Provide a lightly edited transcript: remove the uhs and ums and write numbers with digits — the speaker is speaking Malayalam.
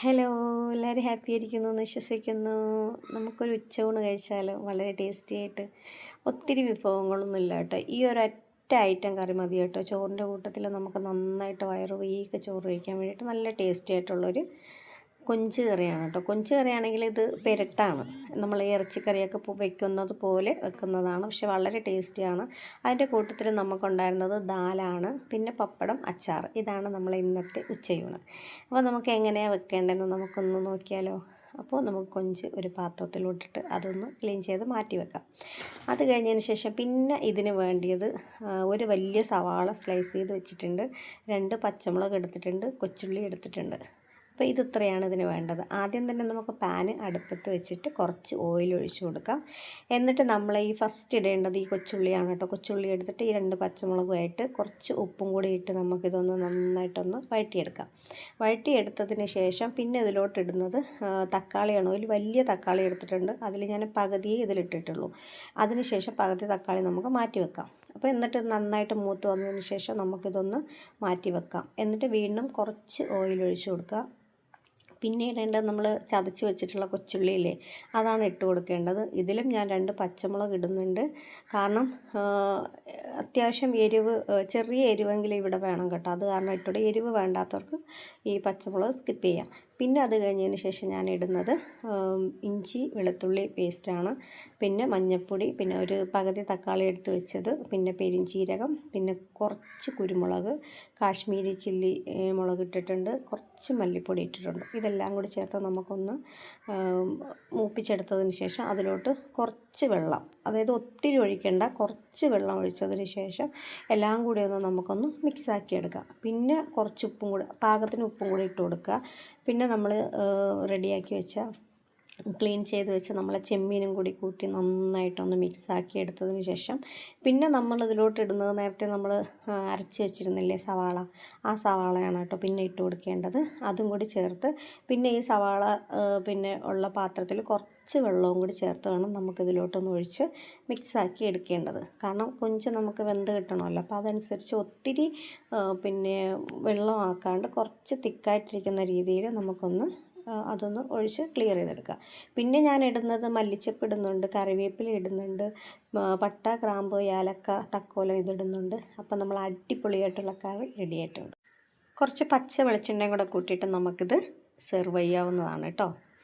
ഹലോ, എല്ലാവരും ഹാപ്പി ആയിരിക്കുന്നു എന്ന് വിശ്വസിക്കുന്നു. നമുക്കൊരു ഉച്ചയൂണ് കഴിച്ചാലോ? വളരെ ടേസ്റ്റി ആയിട്ട്. ഒത്തിരി വിഭവങ്ങളൊന്നും ഇല്ല കേട്ടോ. ഈ ഒരൊറ്റ ഐറ്റം കറി മതി കേട്ടോ. ചോറിൻ്റെ കൂട്ടത്തിൽ നമുക്ക് നന്നായിട്ട് വയറ് വീക്ക് ചോറ് കഴിക്കാൻ വേണ്ടിയിട്ട് നല്ല ടേസ്റ്റി ആയിട്ടുള്ളൊരു കൊഞ്ച് കറിയാണ് കേട്ടോ. കൊഞ്ച് കറിയാണെങ്കിൽ ഇത് പെരട്ടാണ്. നമ്മൾ ഇറച്ചിക്കറിയൊക്കെ വെക്കുന്നത് പോലെ വെക്കുന്നതാണ്. പക്ഷെ വളരെ ടേസ്റ്റിയാണ്. അതിൻ്റെ കൂട്ടത്തിൽ നമുക്കുണ്ടായിരുന്നത് ദാലാണ്, പിന്നെ പപ്പടം, അച്ചാർ. ഇതാണ് നമ്മൾ ഇന്നത്തെ ഉച്ചയൂണ്. അപ്പോൾ നമുക്ക് എങ്ങനെയാണ് വെക്കേണ്ടതെന്ന് നമുക്കൊന്ന് നോക്കിയാലോ. അപ്പോൾ നമുക്ക് കൊഞ്ച് ഒരു പാത്രത്തിലോട്ടിട്ട് അതൊന്ന് ക്ലീൻ ചെയ്ത് മാറ്റി വെക്കാം. അത് കഴിഞ്ഞതിന് ശേഷം പിന്നെ ഇതിന് വേണ്ടിയത് ഒരു വലിയ സവാള സ്ലൈസ് ചെയ്ത് വെച്ചിട്ടുണ്ട്, 2 പച്ചമുളക് എടുത്തിട്ടുണ്ട്, കൊച്ചുള്ളി എടുത്തിട്ടുണ്ട്. അപ്പോൾ ഇത്രയാണ് ഇതിന് വേണ്ടത്. ആദ്യം തന്നെ നമുക്ക് പാന് അടുപ്പത്ത് വെച്ചിട്ട് കുറച്ച് ഓയിൽ ഒഴിച്ചു കൊടുക്കാം. എന്നിട്ട് നമ്മൾ ഈ ഫസ്റ്റ് ഇടേണ്ടത് ഈ കൊച്ചുള്ളിയാണ് കേട്ടോ. കൊച്ചുള്ളി എടുത്തിട്ട് ഈ 2 പച്ചമുളകുമായിട്ട് കുറച്ച് ഉപ്പും കൂടി ഇട്ട് നമുക്കിതൊന്ന് നന്നായിട്ടൊന്ന് വഴറ്റിയെടുക്കാം. വഴറ്റിയെടുത്തതിന് ശേഷം പിന്നെ ഇതിലോട്ട് ഇടുന്നത് തക്കാളിയാണ്. ഒരു വലിയ തക്കാളി എടുത്തിട്ടുണ്ട്, അതിൽ ഞാൻ പകുതിയേ ഇതിലിട്ടിട്ടുള്ളൂ. അതിനുശേഷം പകുതി തക്കാളി നമുക്ക് മാറ്റി വെക്കാം. അപ്പോൾ എന്നിട്ട് നന്നായിട്ട് മൂത്ത് വന്നതിന് ശേഷം നമുക്കിതൊന്ന് മാറ്റി വെക്കാം. എന്നിട്ട് വീണ്ടും കുറച്ച് ഓയിൽ ഒഴിച്ചു കൊടുക്കുക. പിന്നെ ഇടേണ്ടത് നമ്മൾ ചതച്ച് വെച്ചിട്ടുള്ള കൊച്ചുള്ളിയില്ലേ, അതാണ് ഇട്ട് കൊടുക്കേണ്ടത്. ഇതിലും ഞാൻ 2 പച്ചമുളക് ഇടുന്നുണ്ട്. കാരണം അത്യാവശ്യം എരിവ്, ചെറിയ എരിവെങ്കിലും ഇവിടെ വേണം കേട്ടോ. അത് കാരണം ഇട്ടോടെ. എരിവ് വേണ്ടാത്തവർക്ക് ഈ പച്ചമുളക് സ്കിപ്പ് ചെയ്യാം. പിന്നെ അത് കഴിഞ്ഞതിന് ശേഷം ഞാൻ ഇടുന്നത് ഇഞ്ചി വെളുത്തുള്ളി പേസ്റ്റാണ്. പിന്നെ മഞ്ഞൾപ്പൊടി, പിന്നെ ഒരു പകുതി തക്കാളി എടുത്ത് വെച്ചത്, പിന്നെ പെരിഞ്ചീരകം, പിന്നെ കുറച്ച് കുരുമുളക്, കാശ്മീരി ചില്ലി മുളക് ഇട്ടിട്ടുണ്ട്, കുറച്ച് മല്ലിപ്പൊടി ഇട്ടിട്ടുണ്ട്. ഇതെല്ലാം കൂടി ചേർത്ത് നമുക്കൊന്ന് മൂപ്പിച്ചെടുത്തതിന് ശേഷം അതിലോട്ട് കുറച്ച് വെള്ളം, അതായത് ഒത്തിരി ഒഴിക്കേണ്ട, കുറച്ച് വെള്ളം ഒഴിച്ചതിന് ശേഷം എല്ലാം കൂടി ഒന്ന് നമുക്കൊന്ന് മിക്സാക്കി എടുക്കാം. പിന്നെ കുറച്ച് ഉപ്പും കൂടി, പാകത്തിന് ഉപ്പും കൂടി ഇട്ട് കൊടുക്കുക. പിന്നെ നമ്മൾ റെഡിയാക്കി വെച്ച, ക്ലീൻ ചെയ്ത് വെച്ച് നമ്മളെ ചെമ്മീനും കൂടി കൂട്ടി നന്നായിട്ടൊന്ന് മിക്സാക്കി എടുത്തതിന് ശേഷം പിന്നെ നമ്മൾ ഇതിലോട്ട് ഇടുന്നത് നേരത്തെ നമ്മൾ അരച്ച് വെച്ചിരുന്നില്ലേ സവാള, ആ സവാളയാണ് കേട്ടോ പിന്നെ ഇട്ട് കൊടുക്കേണ്ടത്. അതും കൂടി ചേർത്ത് പിന്നെ ഈ സവാള പിന്നെ ഉള്ള പാത്രത്തിൽ കുറച്ച് വെള്ളവും കൂടി ചേർത്ത് വേണം നമുക്കിതിലോട്ടൊന്ന് ഒഴിച്ച് മിക്സാക്കി എടുക്കേണ്ടത്. കാരണം കൊഞ്ച് നമുക്ക് വെന്ത് കിട്ടണമല്ലോ. അപ്പോൾ അതനുസരിച്ച് ഒത്തിരി പിന്നെ വെള്ളമാക്കാണ്ട് കുറച്ച് തിക്കായിട്ടിരിക്കുന്ന രീതിയിൽ നമുക്കൊന്ന് അതൊന്ന് ഒഴിച്ച് ക്ലിയർ ചെയ്തെടുക്കുക. പിന്നെ ഞാൻ ഇടുന്നത് മല്ലിച്ചപ്പ് ഇടുന്നുണ്ട്, കറിവേപ്പില ഇടുന്നുണ്ട്, പട്ട, ഗ്രാമ്പ്, ഏലക്ക, തക്കോലം ഇതിടുന്നുണ്ട്. അപ്പം നമ്മൾ അടിപൊളിയായിട്ടുള്ള കറി റെഡി ആയിട്ടുണ്ട്. കുറച്ച് പച്ച വെളിച്ചെണ്ണയും കൂടെ കൂട്ടിയിട്ട് നമുക്കിത് സെർവ് ചെയ്യാവുന്നതാണ് കേട്ടോ.